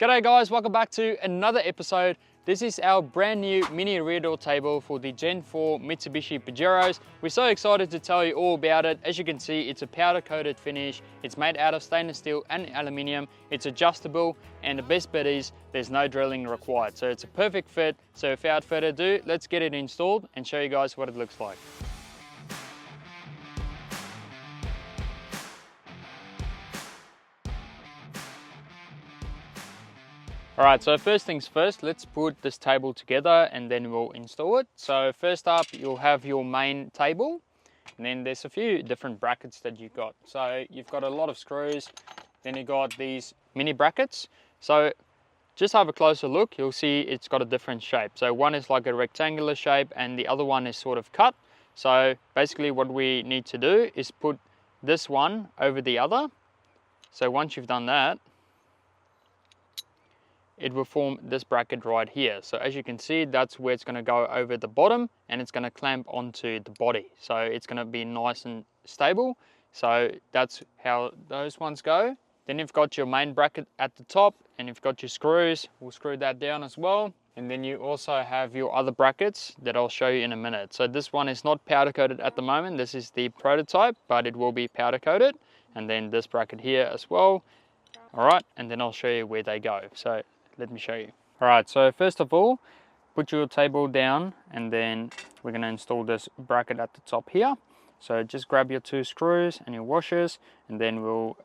G'day guys, welcome back to another episode. This is our brand new mini rear door table for the Gen 4 Mitsubishi Pajeros. We're so excited to tell you all about it. As you can see, it's a powder coated finish. It's made out of stainless steel and aluminium. It's adjustable, and the best bit is there's no drilling required. So it's a perfect fit. So without further ado, let's get it installed and show you guys what it looks like. Alright, so first things first, let's put this table together and then we'll install it. So first up, you'll have your main table, and then there's a few different brackets that you've got. So you've got a lot of screws, then you've got these mini brackets. So just have a closer look, you'll see it's got a different shape. So one is like a rectangular shape and the other one is sort of cut. So basically what we need to do is put this one over the other. So once you've done that, it will form this bracket right here. So as you can see, that's where it's going to go over the bottom and it's going to clamp onto the body. So it's going to be nice and stable. So that's how those ones go. Then you've got your main bracket at the top and you've got your screws. We'll screw that down as well. And then you also have your other brackets that I'll show you in a minute. So this one is not powder coated at the moment. This is the prototype, but it will be powder coated. And then this bracket here as well. All right, and then I'll show you where they go. So let me show you. Alright, so first of all, put your table down and then we're going to install this bracket at the top here. So just grab your two screws and your washers and then we'll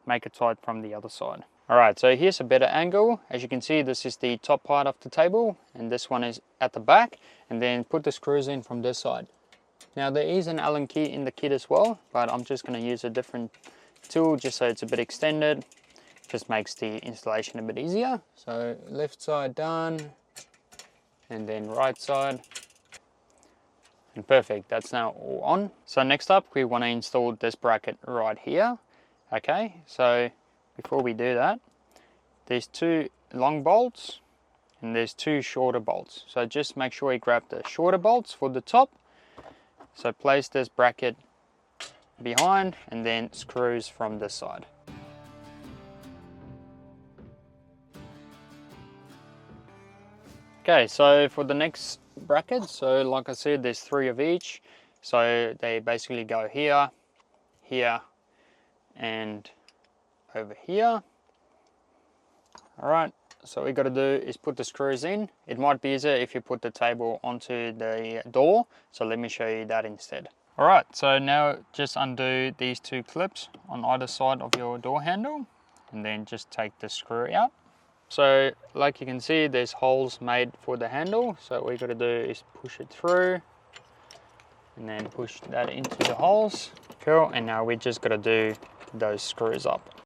make it tight from the other side. Alright, so here's a better angle. As you can see, this is the top part of the table and this one is at the back, and then put the screws in from this side. Now there is an Allen key in the kit as well, but I'm just going to use a different tool just so it's a bit extended. Just makes the installation a bit easier. So left side done, and then right side, and perfect, that's now all on. So next up we want to install this bracket right here. Okay, so before we do that, there's two long bolts and there's two shorter bolts. So just make sure you grab the shorter bolts for the top. So place this bracket behind and then screws from this side. Okay, so for the next bracket, so like I said, there's three of each. So they basically go here, here, and over here. Alright, so what we got to do is put the screws in. It might be easier if you put the table onto the door, so let me show you that instead. Alright, so now just undo these two clips on either side of your door handle, and then just take the screw out. So like you can see, there's holes made for the handle. So what we got to do is push it through and then push that into the holes. Cool, and now we just got to do those screws up.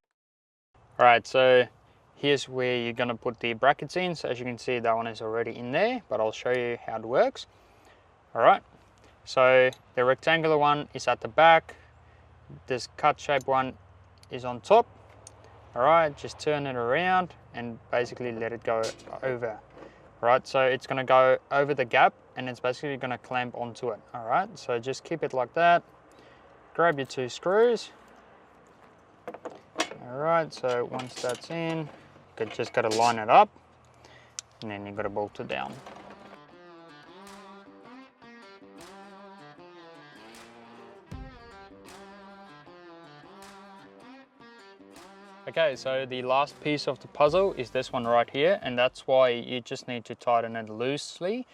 Alright, so here's where you're going to put the brackets in. So as you can see, that one is already in there, but I'll show you how it works. Alright, so the rectangular one is at the back. This cut shape one is on top. Alright, just turn it around and basically let it go over. Alright, so it's going to go over the gap and it's basically going to clamp onto it. Alright, so just keep it like that. Grab your two screws. Alright, so once that's in, you just got to line it up and then you've got to bolt it down. Okay, so the last piece of the puzzle is this one right here, and that's why you just need to tighten it loosely,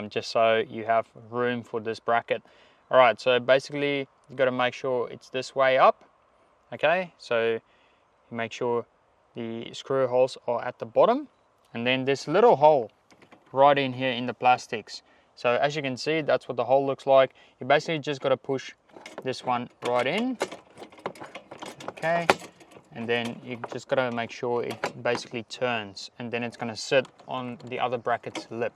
just so you have room for this bracket. Alright, so basically you got to make sure it's this way up. Okay, so make sure the screw holes are at the bottom, and then this little hole right in here in the plastics. So as you can see, that's what the hole looks like. You basically just got to push this one right in. Okay. And then you just got to make sure it basically turns, and then it's going to sit on the other bracket's lip.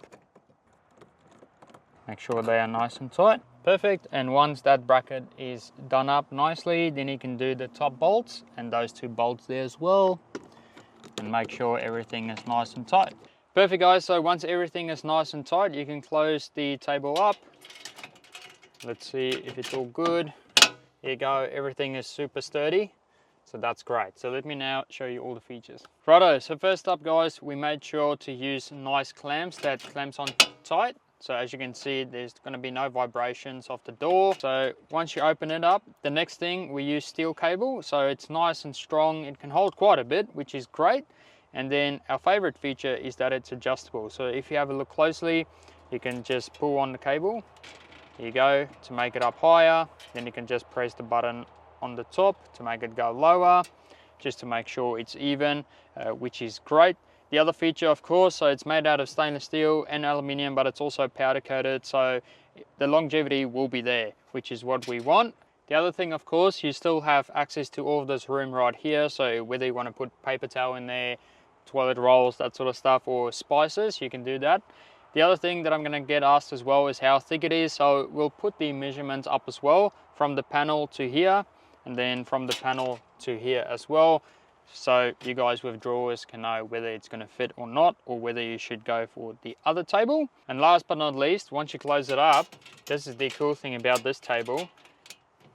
Make sure they are nice and tight. Perfect. And once that bracket is done up nicely, then you can do the top bolts and those two bolts there as well, and make sure everything is nice and tight. Perfect guys, so once everything is nice and tight, you can close the table up. Let's see if it's all good. Here you go, everything is super sturdy. So that's great. So let me now show you all the features. Righto, so first up guys, we made sure to use nice clamps that clamps on tight. So as you can see, there's going to be no vibrations off the door. So once you open it up, the next thing, we use steel cable. So it's nice and strong. It can hold quite a bit, which is great. And then our favorite feature is that it's adjustable. So if you have a look closely, you can just pull on the cable. Here you go, to make it up higher. Then you can just press the button on the top to make it go lower, just to make sure it's even, which is great. The other feature, of course, so it's made out of stainless steel and aluminium, but it's also powder coated, so the longevity will be there, which is what we want. The other thing, of course, you still have access to all of this room right here, so whether you want to put paper towel in there, toilet rolls, that sort of stuff, or spices, you can do that. The other thing that I'm going to get asked as well is how thick it is, so we'll put the measurements up as well, from the panel to here, and then from the panel to here as well, so you guys with drawers can know whether it's going to fit or not, or whether you should go for the other table. And last but not least, once you close it up, this is the cool thing about this table,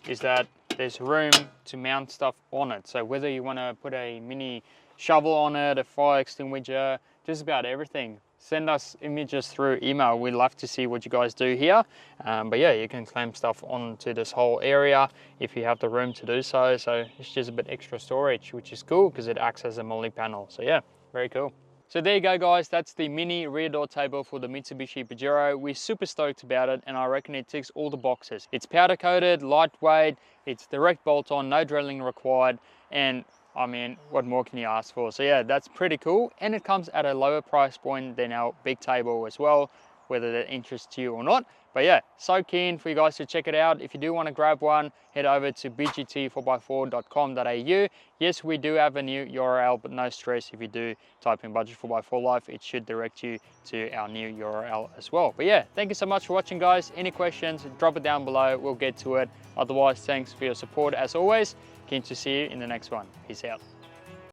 is that there's room to mount stuff on it. So whether you want to put a mini shovel on it, a fire extinguisher, just about everything. Send us images through email. We'd love to see what you guys do here. But yeah, you can clamp stuff onto this whole area if you have the room to do so. So it's just a bit extra storage, which is cool because it acts as a MOLLE panel. So yeah, very cool. So there you go guys, that's the mini rear door table for the Mitsubishi Pajero. We're super stoked about it and I reckon it ticks all the boxes. It's powder coated, lightweight, it's direct bolt on, no drilling required, and I mean, what more can you ask for? So yeah, that's pretty cool. And it comes at a lower price point than our big table as well, whether that interests you or not. But yeah, so keen for you guys to check it out. If you do want to grab one, head over to bgt4x4.com.au. Yes, we do have a new URL, but no stress. If you do type in Budget 4x4 Life, it should direct you to our new URL as well. But yeah, thank you so much for watching guys. Any questions, drop it down below. We'll get to it. Otherwise, thanks for your support as always. Keen to see you in the next one. Peace out.